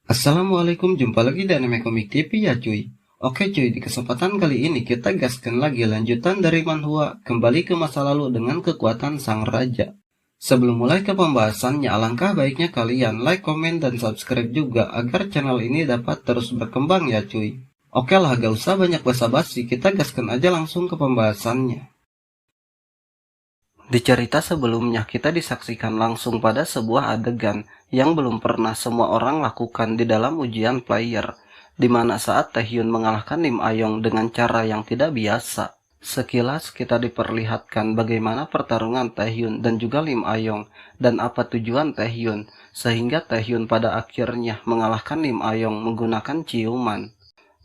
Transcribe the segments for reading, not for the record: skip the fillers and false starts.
Assalamualaikum, jumpa lagi di Anime Komik TV ya cuy. Oke cuy, di kesempatan kali ini kita gaskan lagi lanjutan dari manhwa kembali ke masa lalu dengan kekuatan sang raja. Sebelum mulai ke pembahasannya, alangkah baiknya kalian like, komen, dan subscribe juga agar channel ini dapat terus berkembang ya cuy. Oke lah, gak usah banyak basa-basi, kita gaskan aja langsung ke pembahasannya. Di cerita sebelumnya, kita disaksikan langsung pada sebuah adegan yang belum pernah semua orang lakukan di dalam ujian player, di mana saat Taehyun mengalahkan Lim Ayong dengan cara yang tidak biasa. Sekilas kita diperlihatkan bagaimana pertarungan Taehyun dan juga Lim Ayong dan apa tujuan Taehyun, sehingga Taehyun pada akhirnya mengalahkan Lim Ayong menggunakan ciuman.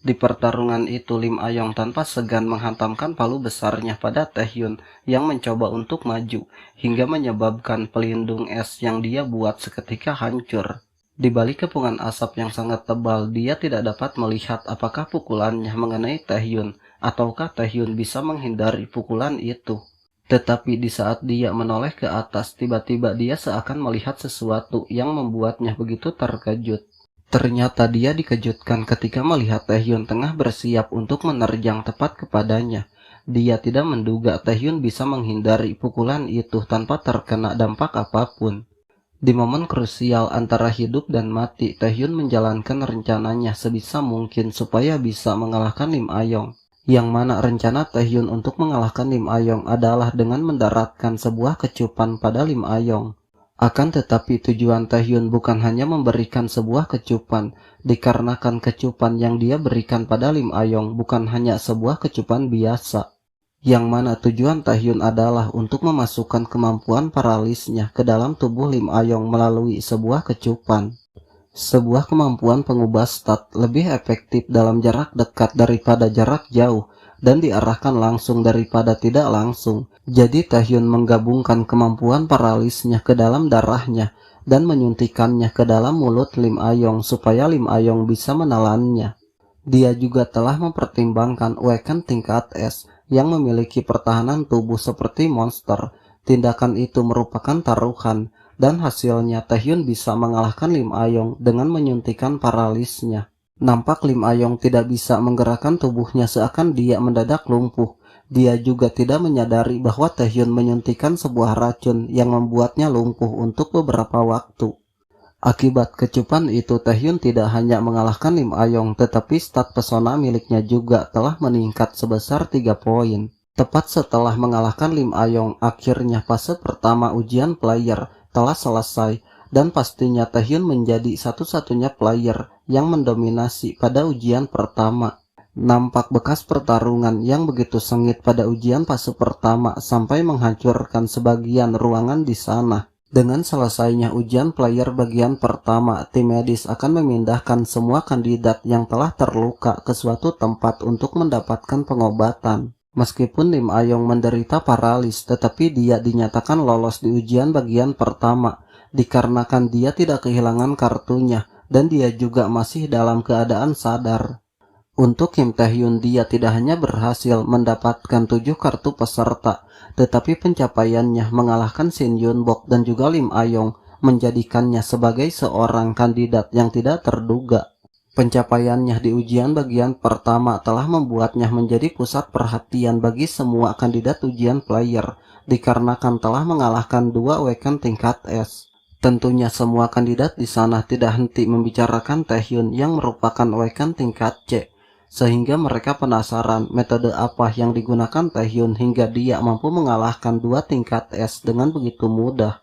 Di pertarungan itu Lim Ayong tanpa segan menghantamkan palu besarnya pada Taehyun yang mencoba untuk maju, hingga menyebabkan pelindung es yang dia buat seketika hancur. Di balik kepungan asap yang sangat tebal, dia tidak dapat melihat apakah pukulannya mengenai Taehyun, ataukah Taehyun bisa menghindari pukulan itu. Tetapi di saat dia menoleh ke atas, tiba-tiba dia seakan melihat sesuatu yang membuatnya begitu terkejut. Ternyata dia dikejutkan ketika melihat Taehyun tengah bersiap untuk menerjang tepat kepadanya. Dia tidak menduga Taehyun bisa menghindari pukulan itu tanpa terkena dampak apapun. Di momen krusial antara hidup dan mati, Taehyun menjalankan rencananya sebisa mungkin supaya bisa mengalahkan Lim Ayong. Yang mana rencana Taehyun untuk mengalahkan Lim Ayong adalah dengan mendaratkan sebuah kecupan pada Lim Ayong. Akan tetapi tujuan Taehyun bukan hanya memberikan sebuah kecupan, dikarenakan kecupan yang dia berikan pada Lim Ayong bukan hanya sebuah kecupan biasa. Yang mana tujuan Taehyun adalah untuk memasukkan kemampuan paralisnya ke dalam tubuh Lim Ayong melalui sebuah kecupan. Sebuah kemampuan pengubah stat lebih efektif dalam jarak dekat daripada jarak jauh, dan diarahkan langsung daripada tidak langsung. Jadi Taehyun menggabungkan kemampuan paralisnya ke dalam darahnya dan menyuntikannya ke dalam mulut Lim Ayong supaya Lim Ayong bisa menelannya. Dia juga telah mempertimbangkan Awaken tingkat S yang memiliki pertahanan tubuh seperti monster. Tindakan itu merupakan taruhan, dan hasilnya Taehyun bisa mengalahkan Lim Ayong dengan menyuntikan paralisnya. Nampak Lim Ayong tidak bisa menggerakkan tubuhnya seakan dia mendadak lumpuh. Dia juga tidak menyadari bahwa Taehyun menyuntikkan sebuah racun yang membuatnya lumpuh untuk beberapa waktu. Akibat kecupan itu, Taehyun tidak hanya mengalahkan Lim Ayong, tetapi stat pesona miliknya juga telah meningkat sebesar 3 poin. Tepat setelah mengalahkan Lim Ayong, akhirnya fase pertama ujian player telah selesai, dan pastinya Taehyun menjadi satu-satunya player yang mendominasi pada ujian pertama. Nampak bekas pertarungan yang begitu sengit pada ujian fase pertama sampai menghancurkan sebagian ruangan di sana. Dengan selesainya ujian player bagian pertama, tim medis akan memindahkan semua kandidat yang telah terluka ke suatu tempat untuk mendapatkan pengobatan. Meskipun Lim Ayong menderita paralis, tetapi dia dinyatakan lolos di ujian bagian pertama, dikarenakan dia tidak kehilangan kartunya, dan dia juga masih dalam keadaan sadar. Untuk Kim Taehyun, dia tidak hanya berhasil mendapatkan 7 kartu peserta, tetapi pencapaiannya mengalahkan Shin Yun-bok dan juga Lim Ayong menjadikannya sebagai seorang kandidat yang tidak terduga. Pencapaiannya di ujian bagian pertama telah membuatnya menjadi pusat perhatian bagi semua kandidat ujian player, dikarenakan telah mengalahkan 2 Awaken tingkat S. Tentunya semua kandidat di sana tidak henti membicarakan Taehyun yang merupakan Awaken tingkat C, sehingga mereka penasaran metode apa yang digunakan Taehyun hingga dia mampu mengalahkan 2 tingkat S dengan begitu mudah.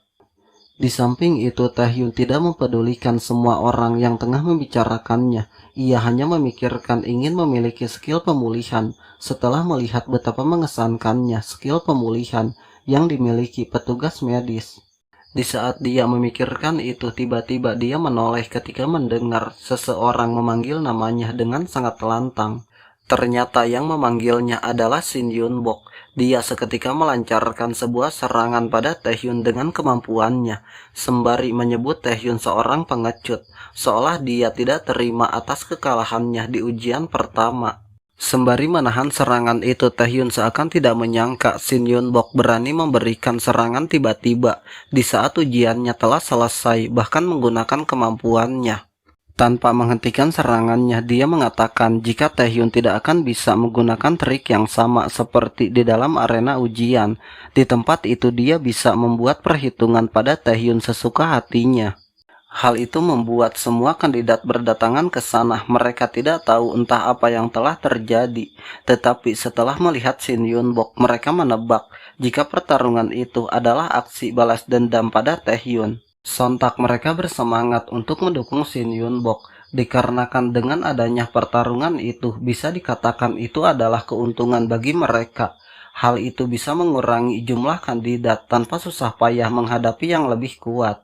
Di samping itu, Taehyun tidak mempedulikan semua orang yang tengah membicarakannya. Ia hanya memikirkan ingin memiliki skill pemulihan setelah melihat betapa mengesankannya skill pemulihan yang dimiliki petugas medis. Di saat dia memikirkan itu, tiba-tiba dia menoleh ketika mendengar seseorang memanggil namanya dengan sangat lantang. Ternyata yang memanggilnya adalah Shin Yun-bok. Dia seketika melancarkan sebuah serangan pada Taehyun dengan kemampuannya, sembari menyebut Taehyun seorang pengecut, seolah dia tidak terima atas kekalahannya di ujian pertama. Sembari menahan serangan itu, Taehyun seakan tidak menyangka Shin Yun-bok berani memberikan serangan tiba-tiba di saat ujiannya telah selesai, bahkan menggunakan kemampuannya. Tanpa menghentikan serangannya, dia mengatakan jika Taehyun tidak akan bisa menggunakan trik yang sama seperti di dalam arena ujian. Di tempat itu dia bisa membuat perhitungan pada Taehyun sesuka hatinya. Hal itu membuat semua kandidat berdatangan ke sana. Mereka tidak tahu entah apa yang telah terjadi. Tetapi setelah melihat Shin Yun-bok, mereka menebak jika pertarungan itu adalah aksi balas dendam pada Taehyun. Sontak mereka bersemangat untuk mendukung Shin Yun-bok, dikarenakan dengan adanya pertarungan itu bisa dikatakan itu adalah keuntungan bagi mereka. Hal itu bisa mengurangi jumlah kandidat tanpa susah payah menghadapi yang lebih kuat.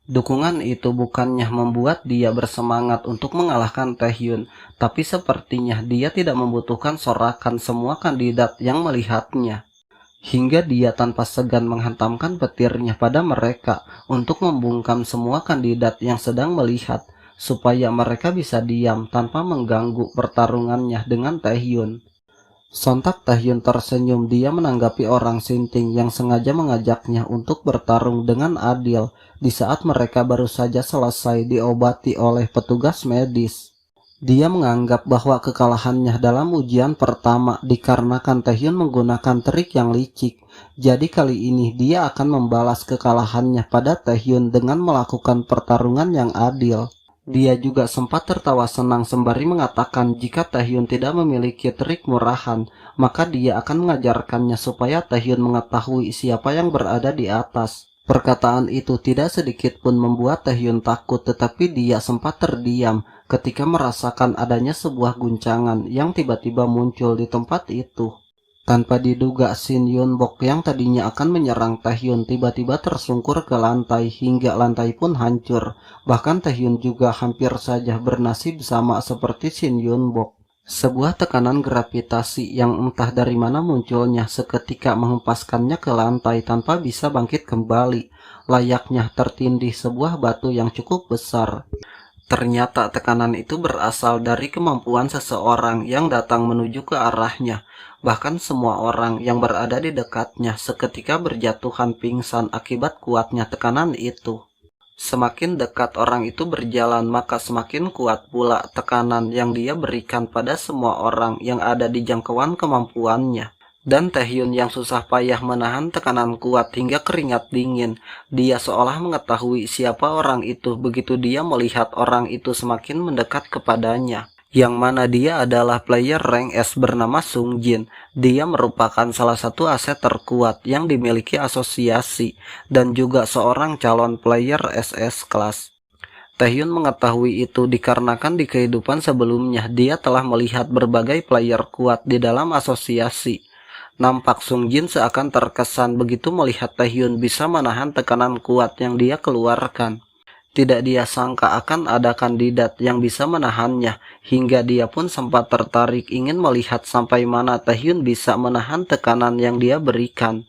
Dukungan itu bukannya membuat dia bersemangat untuk mengalahkan Taehyun, tapi sepertinya dia tidak membutuhkan sorakan semua kandidat yang melihatnya. Hingga dia tanpa segan menghantamkan petirnya pada mereka untuk membungkam semua kandidat yang sedang melihat, supaya mereka bisa diam tanpa mengganggu pertarungannya dengan Taehyun. Sontak Taehyun tersenyum. Dia menanggapi orang Sinting yang sengaja mengajaknya untuk bertarung dengan adil di saat mereka baru saja selesai diobati oleh petugas medis. Dia menganggap bahwa kekalahannya dalam ujian pertama dikarenakan Taehyun menggunakan trik yang licik. Jadi kali ini dia akan membalas kekalahannya pada Taehyun dengan melakukan pertarungan yang adil. Dia juga sempat tertawa senang sembari mengatakan jika Taehyun tidak memiliki trik murahan, maka dia akan mengajarkannya supaya Taehyun mengetahui siapa yang berada di atas. Perkataan itu tidak sedikit pun membuat Taehyun takut, tetapi dia sempat terdiam ketika merasakan adanya sebuah guncangan yang tiba-tiba muncul di tempat itu. Tanpa diduga, Shin Yun-bok yang tadinya akan menyerang Taehyun tiba-tiba tersungkur ke lantai hingga lantai pun hancur. Bahkan Taehyun juga hampir saja bernasib sama seperti Shin Yun-bok. Sebuah tekanan gravitasi yang entah dari mana munculnya seketika menghempaskannya ke lantai tanpa bisa bangkit kembali, layaknya tertindih sebuah batu yang cukup besar. Ternyata tekanan itu berasal dari kemampuan seseorang yang datang menuju ke arahnya. Bahkan semua orang yang berada di dekatnya seketika berjatuhan pingsan akibat kuatnya tekanan itu. Semakin dekat orang itu berjalan, maka semakin kuat pula tekanan yang dia berikan pada semua orang yang ada di jangkauan kemampuannya. Dan Taehyun yang susah payah menahan tekanan kuat hingga keringat dingin. Dia seolah mengetahui siapa orang itu begitu dia melihat orang itu semakin mendekat kepadanya. Yang mana dia adalah player rank S bernama Sung Jin. Dia merupakan salah satu aset terkuat yang dimiliki asosiasi dan juga seorang calon player SS kelas. Taehyun mengetahui itu dikarenakan di kehidupan sebelumnya dia telah melihat berbagai player kuat di dalam asosiasi. Nampak Sung Jin seakan terkesan begitu melihat Taehyun bisa menahan tekanan kuat yang dia keluarkan. Tidak dia sangka akan ada kandidat yang bisa menahannya, hingga dia pun sempat tertarik ingin melihat sampai mana Taehyun bisa menahan tekanan yang dia berikan.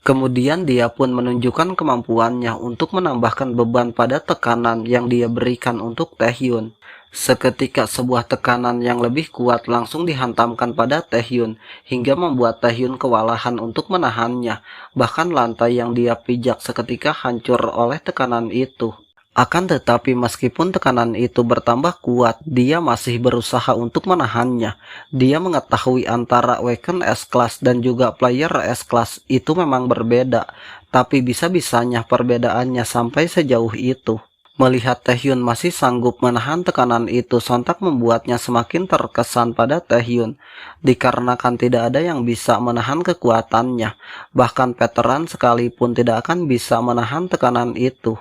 Kemudian dia pun menunjukkan kemampuannya untuk menambahkan beban pada tekanan yang dia berikan untuk Taehyun. Seketika sebuah tekanan yang lebih kuat langsung dihantamkan pada Taehyun, hingga membuat Taehyun kewalahan untuk menahannya. Bahkan lantai yang dia pijak seketika hancur oleh tekanan itu. Akan tetapi meskipun tekanan itu bertambah kuat, dia masih berusaha untuk menahannya. Dia mengetahui antara Weapon S-Class dan juga Player S-Class itu memang berbeda, tapi bisa-bisanya perbedaannya sampai sejauh itu. Melihat Taehyun masih sanggup menahan tekanan itu sontak membuatnya semakin terkesan pada Taehyun, dikarenakan tidak ada yang bisa menahan kekuatannya. Bahkan veteran sekalipun tidak akan bisa menahan tekanan itu.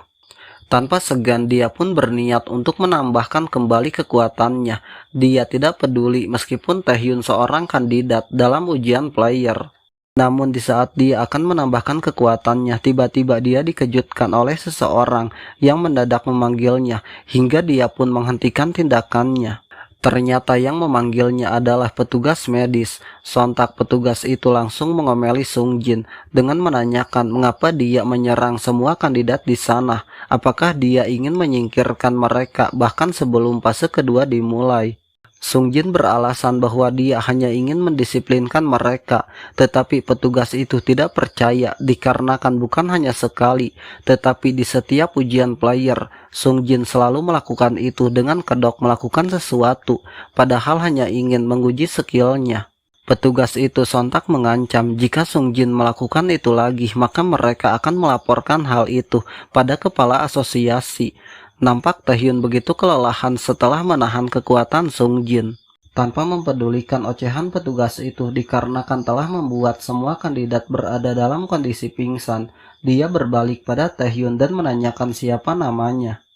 Tanpa segan dia pun berniat untuk menambahkan kembali kekuatannya. Dia tidak peduli meskipun Taehyun seorang kandidat dalam ujian player. Namun di saat dia akan menambahkan kekuatannya, tiba-tiba dia dikejutkan oleh seseorang yang mendadak memanggilnya, hingga dia pun menghentikan tindakannya. Ternyata yang memanggilnya adalah petugas medis. Sontak petugas itu langsung mengomeli Sung Jin dengan menanyakan mengapa dia menyerang semua kandidat di sana. Apakah dia ingin menyingkirkan mereka bahkan sebelum fase kedua dimulai. Sung Jin beralasan bahwa dia hanya ingin mendisiplinkan mereka, tetapi petugas itu tidak percaya dikarenakan bukan hanya sekali, tetapi di setiap ujian player, Sung Jin selalu melakukan itu dengan kedok melakukan sesuatu, padahal hanya ingin menguji skillnya. Petugas itu sontak mengancam jika Sung Jin melakukan itu lagi, maka mereka akan melaporkan hal itu pada kepala asosiasi. Nampak Taehyun begitu kelelahan setelah menahan kekuatan Sung Jin. Tanpa mempedulikan ocehan petugas itu dikarenakan telah membuat semua kandidat berada dalam kondisi pingsan, dia berbalik pada Taehyun dan menanyakan siapa namanya.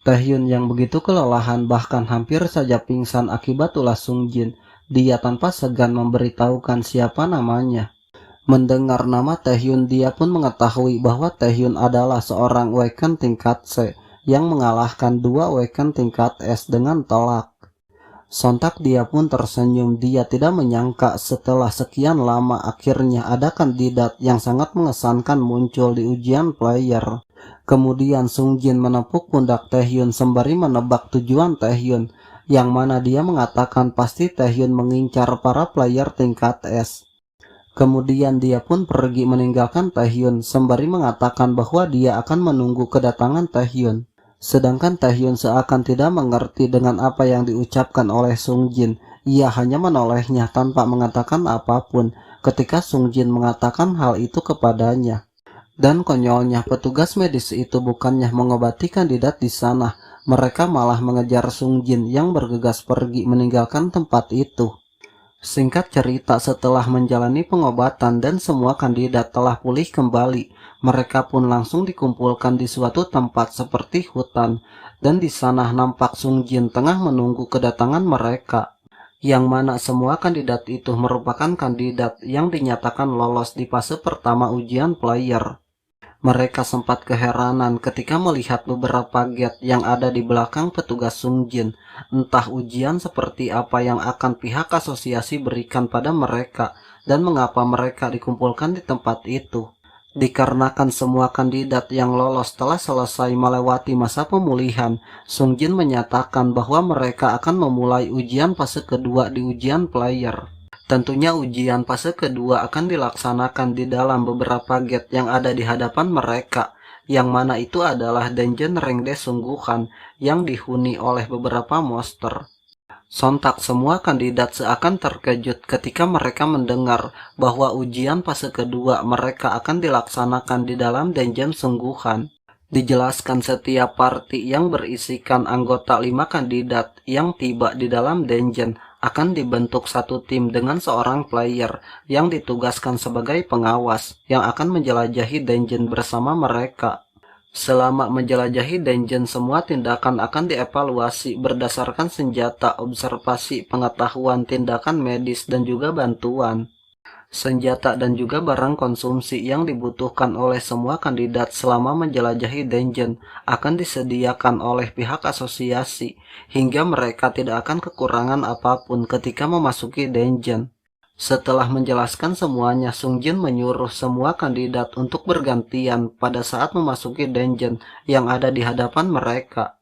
Taehyun yang begitu kelelahan bahkan hampir saja pingsan akibat ulah Sung Jin, dia tanpa segan memberitahukan siapa namanya. Mendengar nama Taehyun, dia pun mengetahui bahwa Taehyun adalah seorang Waken tingkat C yang mengalahkan 2 Waken tingkat S dengan telak. Sontak dia pun tersenyum, dia tidak menyangka setelah sekian lama akhirnya ada kandidat yang sangat mengesankan muncul di ujian player. Kemudian Sung Jin menepuk pundak Taehyun sembari menebak tujuan Taehyun, yang mana dia mengatakan pasti Taehyun mengincar para player tingkat S. Kemudian dia pun pergi meninggalkan Taehyun sembari mengatakan bahwa dia akan menunggu kedatangan Taehyun. Sedangkan Taehyun seakan tidak mengerti dengan apa yang diucapkan oleh Sung Jin. Ia hanya menolehnya tanpa mengatakan apapun ketika Sung Jin mengatakan hal itu kepadanya. Dan konyolnya petugas medis itu bukannya mengobati kandidat di sana, mereka malah mengejar Sung Jin yang bergegas pergi meninggalkan tempat itu. Singkat cerita, setelah menjalani pengobatan dan semua kandidat telah pulih kembali, mereka pun langsung dikumpulkan di suatu tempat seperti hutan, dan di sana nampak Sung Jin tengah menunggu kedatangan mereka, yang mana semua kandidat itu merupakan kandidat yang dinyatakan lolos di fase pertama ujian player. Mereka sempat keheranan ketika melihat beberapa gate yang ada di belakang petugas Sung Jin. Entah ujian seperti apa yang akan pihak asosiasi berikan pada mereka dan mengapa mereka dikumpulkan di tempat itu. Dikarenakan semua kandidat yang lolos telah selesai melewati masa pemulihan, Sung Jin menyatakan bahwa mereka akan memulai ujian fase kedua di ujian player. Tentunya ujian fase kedua akan dilaksanakan di dalam beberapa gate yang ada di hadapan mereka, yang mana itu adalah dungeon Rengde sungguhan yang dihuni oleh beberapa monster. Sontak semua kandidat seakan terkejut ketika mereka mendengar bahwa ujian fase kedua mereka akan dilaksanakan di dalam dungeon sungguhan. Dijelaskan setiap party yang berisikan anggota 5 kandidat yang tiba di dalam dungeon akan dibentuk satu tim dengan seorang player yang ditugaskan sebagai pengawas yang akan menjelajahi dungeon bersama mereka. Selama menjelajahi dungeon, semua tindakan akan dievaluasi berdasarkan senjata, observasi, pengetahuan, tindakan medis, dan juga bantuan. Senjata dan juga barang konsumsi yang dibutuhkan oleh semua kandidat selama menjelajahi dungeon akan disediakan oleh pihak asosiasi hingga mereka tidak akan kekurangan apapun ketika memasuki dungeon. Setelah menjelaskan semuanya, Sung Jin menyuruh semua kandidat untuk bergantian pada saat memasuki dungeon yang ada di hadapan mereka.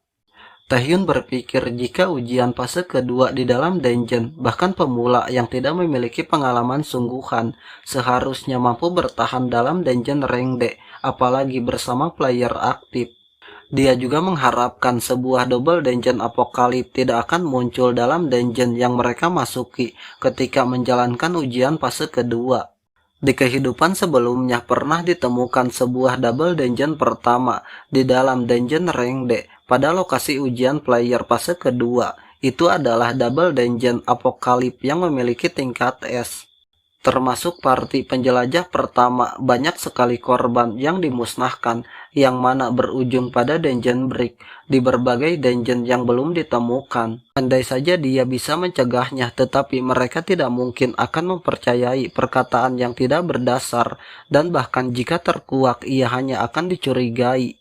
Taehyun berpikir jika ujian fase kedua di dalam dungeon, bahkan pemula yang tidak memiliki pengalaman sungguhan seharusnya mampu bertahan dalam dungeon Rengde, apalagi bersama player aktif. Dia juga mengharapkan sebuah double dungeon apokalip tidak akan muncul dalam dungeon yang mereka masuki ketika menjalankan ujian fase kedua. Di kehidupan sebelumnya pernah ditemukan sebuah double dungeon pertama di dalam dungeon Rengde pada lokasi ujian player fase kedua. Itu adalah double dungeon apokalip yang memiliki tingkat S. Termasuk party penjelajah pertama, banyak sekali korban yang dimusnahkan, yang mana berujung pada dungeon break di berbagai dungeon yang belum ditemukan. Andai saja dia bisa mencegahnya, tetapi mereka tidak mungkin akan mempercayai perkataan yang tidak berdasar, dan bahkan jika terkuak ia hanya akan dicurigai.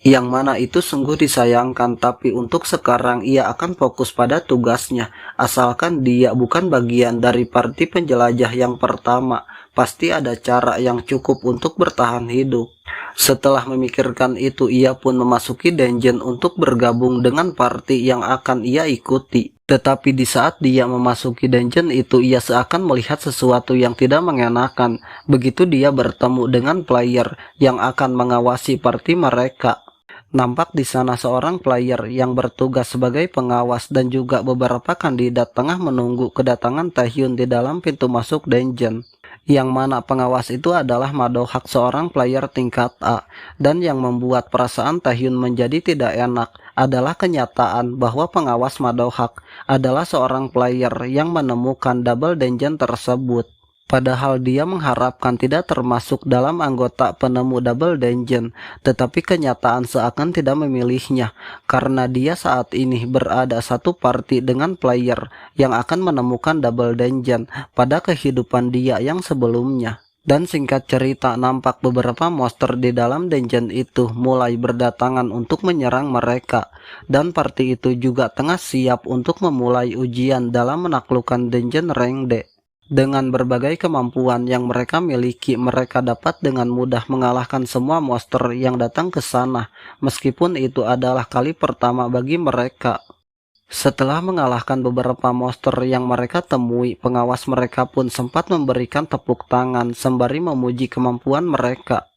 Yang mana itu sungguh disayangkan, tapi untuk sekarang ia akan fokus pada tugasnya, asalkan dia bukan bagian dari party penjelajah yang pertama. pasti ada cara yang cukup untuk bertahan hidup. Setelah memikirkan itu, ia pun memasuki dungeon untuk bergabung dengan party yang akan ia ikuti. Tetapi di saat dia memasuki dungeon itu, ia seakan melihat sesuatu yang tidak mengenakan. Begitu dia bertemu dengan player yang akan mengawasi party mereka. Nampak di sana seorang player yang bertugas sebagai pengawas dan juga beberapa kandidat tengah menunggu kedatangan Taehyun di dalam pintu masuk dungeon. Yang mana pengawas itu adalah Madohak, seorang player tingkat A. Dan yang membuat perasaan Taehyun menjadi tidak enak adalah kenyataan bahwa pengawas Madohak adalah seorang player yang menemukan double dungeon tersebut. Padahal dia mengharapkan tidak termasuk dalam anggota penemu double dungeon, tetapi kenyataan seakan tidak memilihnya, karena dia saat ini berada satu party dengan player yang akan menemukan double dungeon pada kehidupan dia yang sebelumnya. Dan singkat cerita, nampak beberapa monster di dalam dungeon itu mulai berdatangan untuk menyerang mereka, dan party itu juga tengah siap untuk memulai ujian dalam menaklukkan dungeon rank D. Dengan berbagai kemampuan yang mereka miliki, mereka dapat dengan mudah mengalahkan semua monster yang datang ke sana, meskipun itu adalah kali pertama bagi mereka. Setelah mengalahkan beberapa monster yang mereka temui, pengawas mereka pun sempat memberikan tepuk tangan sembari memuji kemampuan mereka.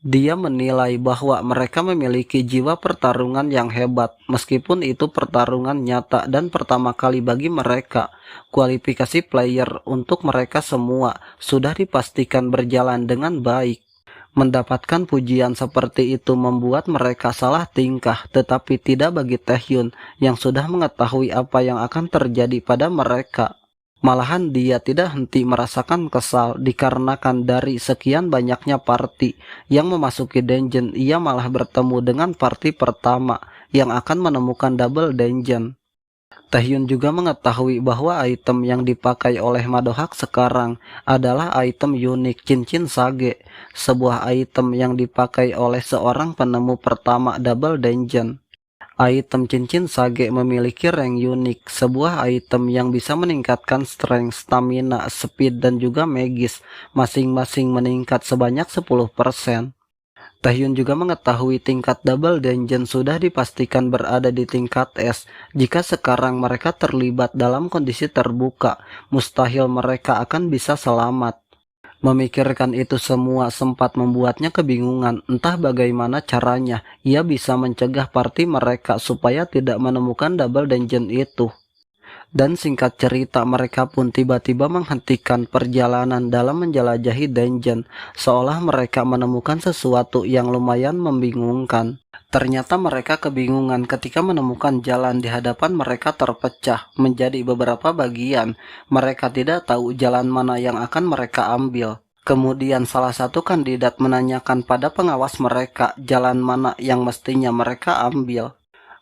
Dia menilai bahwa mereka memiliki jiwa pertarungan yang hebat, meskipun itu pertarungan nyata dan pertama kali bagi mereka. Kualifikasi player untuk mereka semua sudah dipastikan berjalan dengan baik. Mendapatkan pujian seperti itu membuat mereka salah tingkah, tetapi tidak bagi Taehyun yang sudah mengetahui apa yang akan terjadi pada mereka. Malahan dia tidak henti merasakan kesal dikarenakan dari sekian banyaknya party yang memasuki dungeon, ia malah bertemu dengan party pertama yang akan menemukan double dungeon. Taehyun juga mengetahui bahwa item yang dipakai oleh Madohak sekarang adalah item unik cincin sage, sebuah item yang dipakai oleh seorang penemu pertama double dungeon. Item cincin sage memiliki rank unik, sebuah item yang bisa meningkatkan strength, stamina, speed, dan juga magis, masing-masing meningkat sebanyak 10%. Taehyun juga mengetahui tingkat double dungeon sudah dipastikan berada di tingkat S. Jika sekarang mereka terlibat dalam kondisi terbuka, mustahil mereka akan bisa selamat. Memikirkan itu semua sempat membuatnya kebingungan, entah bagaimana caranya ia bisa mencegah party mereka supaya tidak menemukan double dungeon itu. Dan singkat cerita, mereka pun tiba-tiba menghentikan perjalanan dalam menjelajahi dungeon, seolah mereka menemukan sesuatu yang lumayan membingungkan. Ternyata mereka kebingungan ketika menemukan jalan di hadapan mereka terpecah menjadi beberapa bagian. Mereka tidak tahu jalan mana yang akan mereka ambil. Kemudian salah satu kandidat menanyakan pada pengawas mereka jalan mana yang mestinya mereka ambil.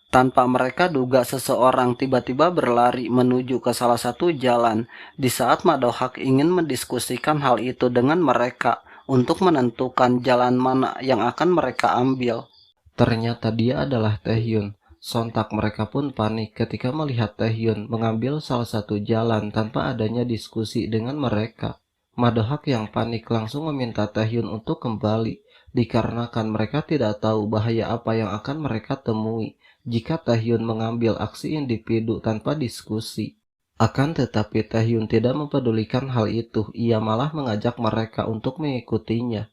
Tanpa mereka duga, seseorang tiba-tiba berlari menuju ke salah satu jalan. Di saat Madohak ingin mendiskusikan hal itu dengan mereka untuk menentukan jalan mana yang akan mereka ambil, ternyata dia adalah Taehyun. Sontak mereka pun panik ketika melihat Taehyun mengambil salah satu jalan tanpa adanya diskusi dengan mereka. Madohak yang panik langsung meminta Taehyun untuk kembali, dikarenakan mereka tidak tahu bahaya apa yang akan mereka temui jika Taehyun mengambil aksi individu tanpa diskusi. Akan tetapi Taehyun tidak mempedulikan hal itu, ia malah mengajak mereka untuk mengikutinya.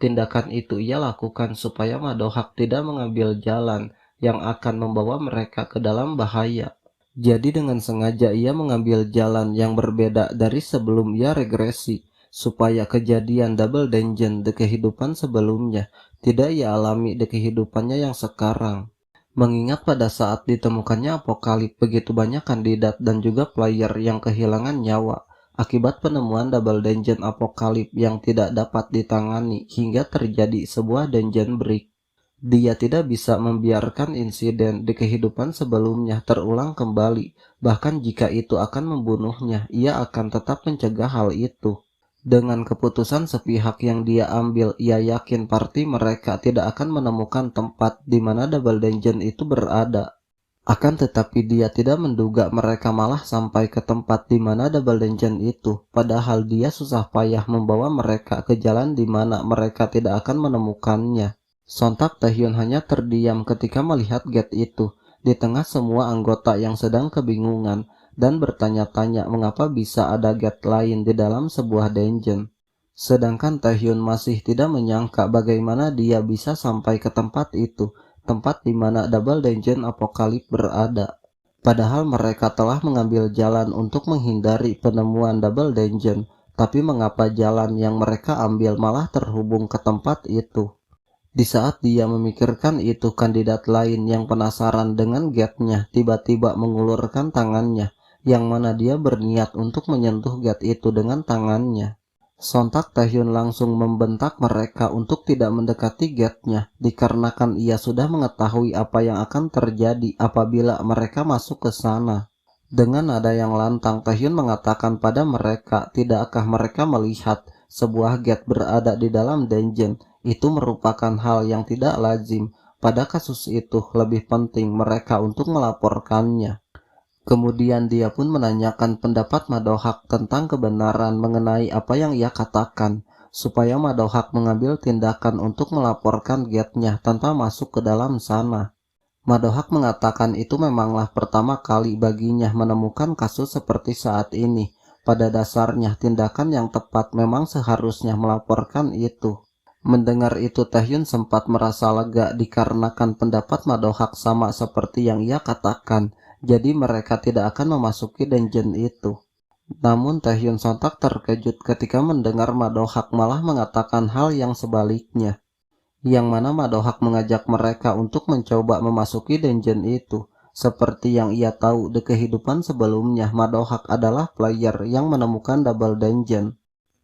Tindakan itu ia lakukan supaya Madohak tidak mengambil jalan yang akan membawa mereka ke dalam bahaya. Jadi dengan sengaja ia mengambil jalan yang berbeda dari sebelum ia regresi, supaya kejadian double dungeon di kehidupan sebelumnya tidak ia alami di kehidupannya yang sekarang. Mengingat pada saat ditemukannya apokalip, begitu banyak kandidat dan juga player yang kehilangan nyawa akibat penemuan double dungeon apokalip yang tidak dapat ditangani hingga terjadi sebuah dungeon break. Dia tidak bisa membiarkan insiden di kehidupan sebelumnya terulang kembali, bahkan jika itu akan membunuhnya, ia akan tetap mencegah hal itu. Dengan keputusan sepihak yang dia ambil, ia yakin party mereka tidak akan menemukan tempat di mana double dungeon itu berada. Akan tetapi dia tidak menduga mereka malah sampai ke tempat di mana double dungeon itu, padahal dia susah payah membawa mereka ke jalan di mana mereka tidak akan menemukannya. Sontak Taehyun hanya terdiam ketika melihat gate itu, di tengah semua anggota yang sedang kebingungan, dan bertanya-tanya mengapa bisa ada gate lain di dalam sebuah dungeon. Sedangkan Taehyun masih tidak menyangka bagaimana dia bisa sampai ke tempat itu, tempat di mana double dungeon apokalip berada. Padahal mereka telah mengambil jalan untuk menghindari penemuan double dungeon, tapi mengapa jalan yang mereka ambil malah terhubung ke tempat itu? Di saat dia memikirkan itu, kandidat lain yang penasaran dengan gate-nya tiba-tiba mengulurkan tangannya, yang mana dia berniat untuk menyentuh gate itu dengan tangannya. Sontak Taehyun langsung membentak mereka untuk tidak mendekati gate-nya, dikarenakan ia sudah mengetahui apa yang akan terjadi apabila mereka masuk ke sana. Dengan nada yang lantang, Taehyun mengatakan pada mereka, tidakkah mereka melihat sebuah gate berada di dalam dungeon? Itu merupakan hal yang tidak lazim. Pada kasus itu, lebih penting mereka untuk melaporkannya. Kemudian dia pun menanyakan pendapat Madohak tentang kebenaran mengenai apa yang ia katakan, supaya Madohak mengambil tindakan untuk melaporkan gate-nya tanpa masuk ke dalam sana. Madohak mengatakan itu memanglah pertama kali baginya menemukan kasus seperti saat ini. Pada dasarnya tindakan yang tepat memang seharusnya melaporkan itu. Mendengar itu Taehyun sempat merasa lega dikarenakan pendapat Madohak sama seperti yang ia katakan. Jadi mereka tidak akan memasuki dungeon itu. Namun Taehyun sontak terkejut ketika mendengar Madohak malah mengatakan hal yang sebaliknya, yang mana Madohak mengajak mereka untuk mencoba memasuki dungeon itu. Seperti yang ia tahu di kehidupan sebelumnya, Madohak adalah player yang menemukan double dungeon.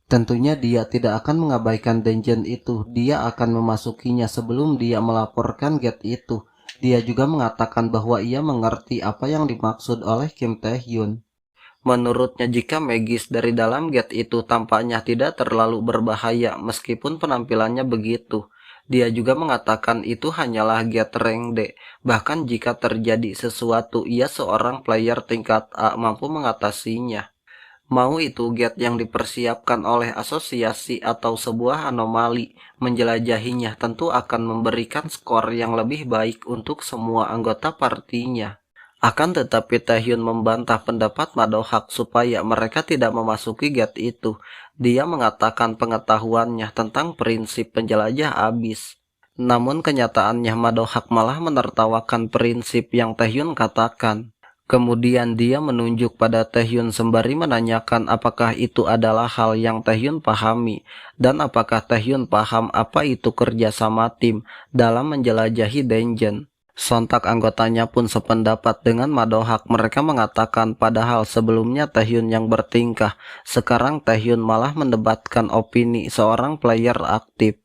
Tentunya dia tidak akan mengabaikan dungeon itu, dia akan memasukinya sebelum dia melaporkan gate itu. Dia juga mengatakan bahwa ia mengerti apa yang dimaksud oleh Kim Taehyun. Menurutnya jika magis dari dalam gate itu tampaknya tidak terlalu berbahaya meskipun penampilannya begitu. Dia juga mengatakan itu hanyalah gate rank D. Bahkan jika terjadi sesuatu, ia seorang player tingkat A mampu mengatasinya. Mau itu gate yang dipersiapkan oleh asosiasi atau sebuah anomali, menjelajahinya tentu akan memberikan skor yang lebih baik untuk semua anggota partinya. Akan tetapi Taehyun membantah pendapat Madohak supaya mereka tidak memasuki gate itu. Dia mengatakan pengetahuannya tentang prinsip penjelajah abis. Namun kenyataannya Madohak malah menertawakan prinsip yang Taehyun katakan. Kemudian dia menunjuk pada Taehyun sembari menanyakan apakah itu adalah hal yang Taehyun pahami, dan apakah Taehyun paham apa itu kerjasama tim dalam menjelajahi dungeon. Sontak anggotanya pun sependapat dengan Madohak. Mereka mengatakan padahal sebelumnya Taehyun yang bertingkah, sekarang Taehyun malah mendebatkan opini seorang player aktif.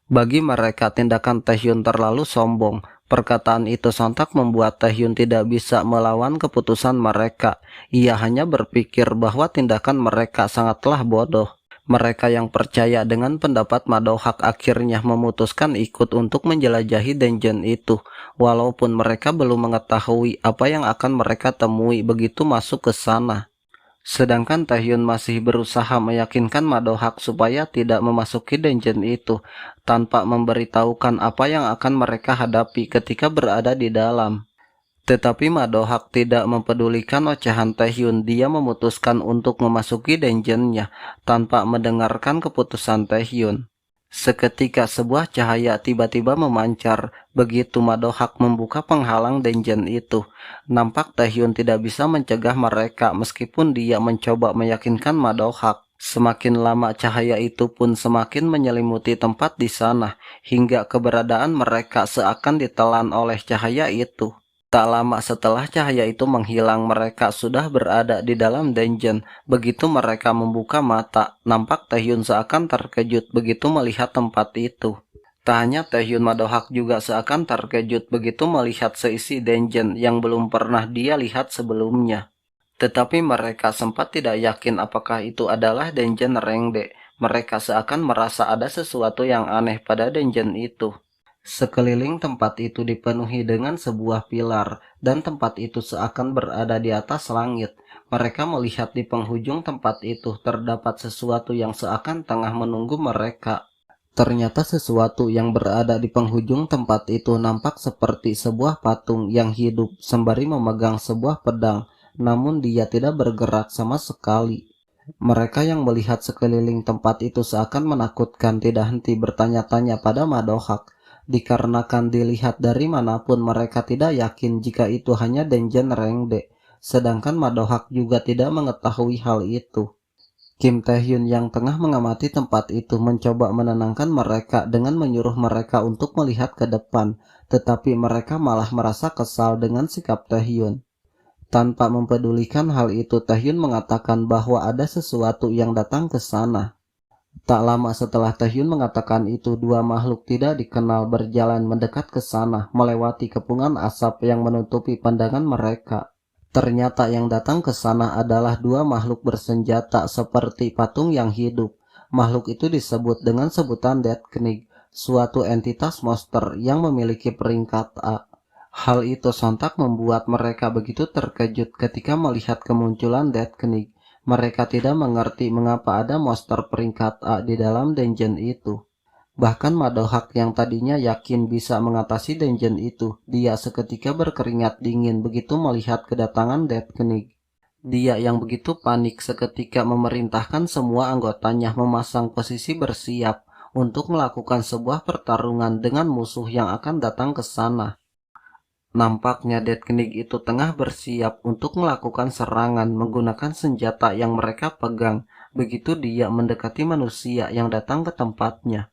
Bagi mereka tindakan Taehyun terlalu sombong. Perkataan itu sontak membuat Taehyun tidak bisa melawan keputusan mereka. Ia hanya berpikir bahwa tindakan mereka sangatlah bodoh. Mereka yang percaya dengan pendapat Madohak akhirnya memutuskan ikut untuk menjelajahi dungeon itu, walaupun mereka belum mengetahui apa yang akan mereka temui begitu masuk ke sana. Sedangkan Taehyun masih berusaha meyakinkan Madohak supaya tidak memasuki dungeon itu, tanpa memberitahukan apa yang akan mereka hadapi ketika berada di dalam. Tetapi Madohak tidak mempedulikan ocehan Taehyun. Dia memutuskan untuk memasuki dungeonnya tanpa mendengarkan keputusan Taehyun. Seketika sebuah cahaya tiba-tiba memancar. Begitu Madohak membuka penghalang dungeon itu, nampak Taehyun tidak bisa mencegah mereka meskipun dia mencoba meyakinkan Madohak. Semakin lama cahaya itu pun semakin menyelimuti tempat di sana, hingga keberadaan mereka seakan ditelan oleh cahaya itu. Tak lama setelah cahaya itu menghilang, mereka sudah berada di dalam dungeon. Begitu mereka membuka mata, nampak Taehyun seakan terkejut begitu melihat tempat itu. Tak hanya Taehyun, Madohak juga seakan terkejut begitu melihat seisi dungeon yang belum pernah dia lihat sebelumnya. Tetapi mereka sempat tidak yakin apakah itu adalah dungeon rank D. Mereka seakan merasa ada sesuatu yang aneh pada dungeon itu. Sekeliling tempat itu dipenuhi dengan sebuah pilar, dan tempat itu seakan berada di atas langit. Mereka melihat di penghujung tempat itu terdapat sesuatu yang seakan tengah menunggu mereka. Ternyata sesuatu yang berada di penghujung tempat itu nampak seperti sebuah patung yang hidup sembari memegang sebuah pedang, namun dia tidak bergerak sama sekali. Mereka yang melihat sekeliling tempat itu seakan menakutkan tidak henti bertanya-tanya pada Madohak, dikarenakan dilihat dari manapun mereka tidak yakin jika itu hanya Denjen Rengde, sedangkan Madohak juga tidak mengetahui hal itu. Kim Taehyun yang tengah mengamati tempat itu mencoba menenangkan mereka dengan menyuruh mereka untuk melihat ke depan, tetapi mereka malah merasa kesal dengan sikap Taehyun. Tanpa mempedulikan hal itu, Taehyun mengatakan bahwa ada sesuatu yang datang ke sana. Tak lama setelah Taehyun mengatakan itu, dua makhluk tidak dikenal berjalan mendekat ke sana, melewati kepungan asap yang menutupi pandangan mereka. Ternyata yang datang ke sana adalah dua makhluk bersenjata seperti patung yang hidup. Makhluk itu disebut dengan sebutan Death Knight, suatu entitas monster yang memiliki peringkat A. Hal itu sontak membuat mereka begitu terkejut ketika melihat kemunculan Death Knight. Mereka tidak mengerti mengapa ada monster peringkat A di dalam dungeon itu. Bahkan Madohak yang tadinya yakin bisa mengatasi dungeon itu, dia seketika berkeringat dingin begitu melihat kedatangan Death Knight. Dia yang begitu panik seketika memerintahkan semua anggotanya memasang posisi bersiap untuk melakukan sebuah pertarungan dengan musuh yang akan datang ke sana. Nampaknya Death Knight itu tengah bersiap untuk melakukan serangan menggunakan senjata yang mereka pegang begitu dia mendekati manusia yang datang ke tempatnya.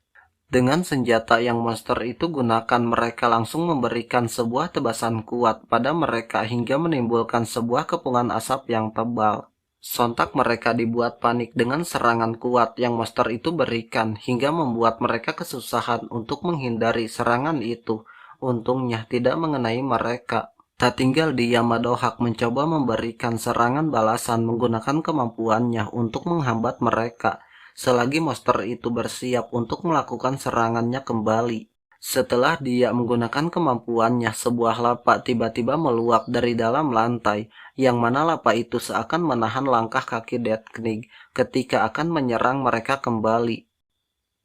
Dengan senjata yang monster itu gunakan, mereka langsung memberikan sebuah tebasan kuat pada mereka hingga menimbulkan sebuah kepungan asap yang tebal. Sontak mereka dibuat panik dengan serangan kuat yang monster itu berikan hingga membuat mereka kesusahan untuk menghindari serangan itu. Untungnya tidak mengenai mereka. Tak tinggal dia, Madohak mencoba memberikan serangan balasan menggunakan kemampuannya untuk menghambat mereka. Selagi monster itu bersiap untuk melakukan serangannya kembali. Setelah dia menggunakan kemampuannya, sebuah lapa tiba-tiba meluap dari dalam lantai, yang mana lapa itu seakan menahan langkah kaki Death Knight ketika akan menyerang mereka kembali.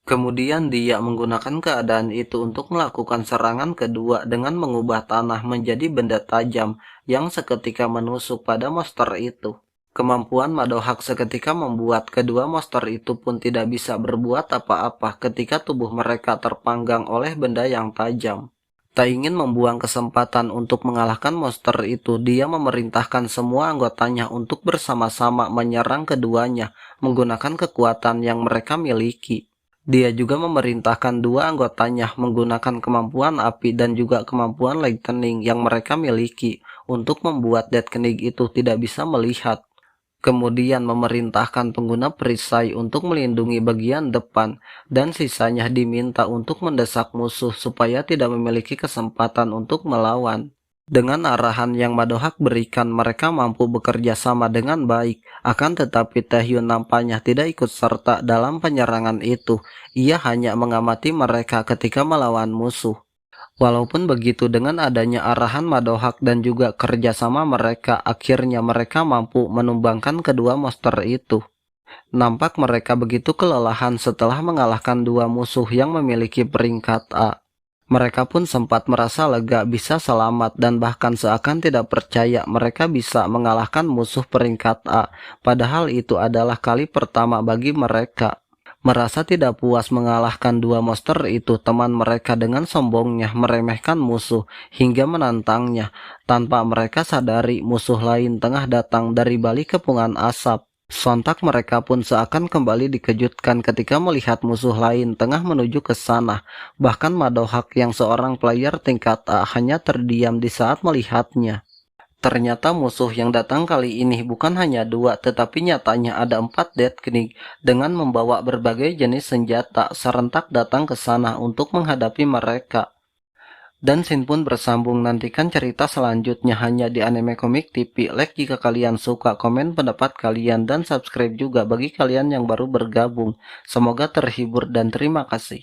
Kemudian dia menggunakan keadaan itu untuk melakukan serangan kedua dengan mengubah tanah menjadi benda tajam yang seketika menusuk pada monster itu. Kemampuan Madohak seketika membuat kedua monster itu pun tidak bisa berbuat apa-apa ketika tubuh mereka terpanggang oleh benda yang tajam. Tak ingin membuang kesempatan untuk mengalahkan monster itu, dia memerintahkan semua anggotanya untuk bersama-sama menyerang keduanya menggunakan kekuatan yang mereka miliki. Dia juga memerintahkan dua anggotanya menggunakan kemampuan api dan juga kemampuan lightning yang mereka miliki untuk membuat Death Knight itu tidak bisa melihat. Kemudian memerintahkan pengguna perisai untuk melindungi bagian depan, dan sisanya diminta untuk mendesak musuh supaya tidak memiliki kesempatan untuk melawan. Dengan arahan yang Madohak berikan, mereka mampu bekerja sama dengan baik. Akan tetapi Taehyun nampaknya tidak ikut serta dalam penyerangan itu. Ia hanya mengamati mereka ketika melawan musuh. Walaupun begitu, dengan adanya arahan Madohak dan juga kerjasama mereka, akhirnya mereka mampu menumbangkan kedua monster itu. Nampak mereka begitu kelelahan setelah mengalahkan dua musuh yang memiliki peringkat A. Mereka pun sempat merasa lega bisa selamat dan bahkan seakan tidak percaya mereka bisa mengalahkan musuh peringkat A, padahal itu adalah kali pertama bagi mereka. Merasa tidak puas mengalahkan dua monster itu, teman mereka dengan sombongnya meremehkan musuh hingga menantangnya. Tanpa mereka sadari, musuh lain tengah datang dari balik kepungan asap. Sontak mereka pun seakan kembali dikejutkan ketika melihat musuh lain tengah menuju ke sana. Bahkan Madohak yang seorang player tingkat A hanya terdiam di saat melihatnya. Ternyata musuh yang datang kali ini bukan hanya dua, tetapi nyatanya ada 4 Death Knight dengan membawa berbagai jenis senjata serentak datang ke sana untuk menghadapi mereka. Dan scene pun bersambung, nantikan cerita selanjutnya hanya di Anime Komik TV. Like jika kalian suka, komen pendapat kalian, dan subscribe juga bagi kalian yang baru bergabung. Semoga terhibur dan terima kasih.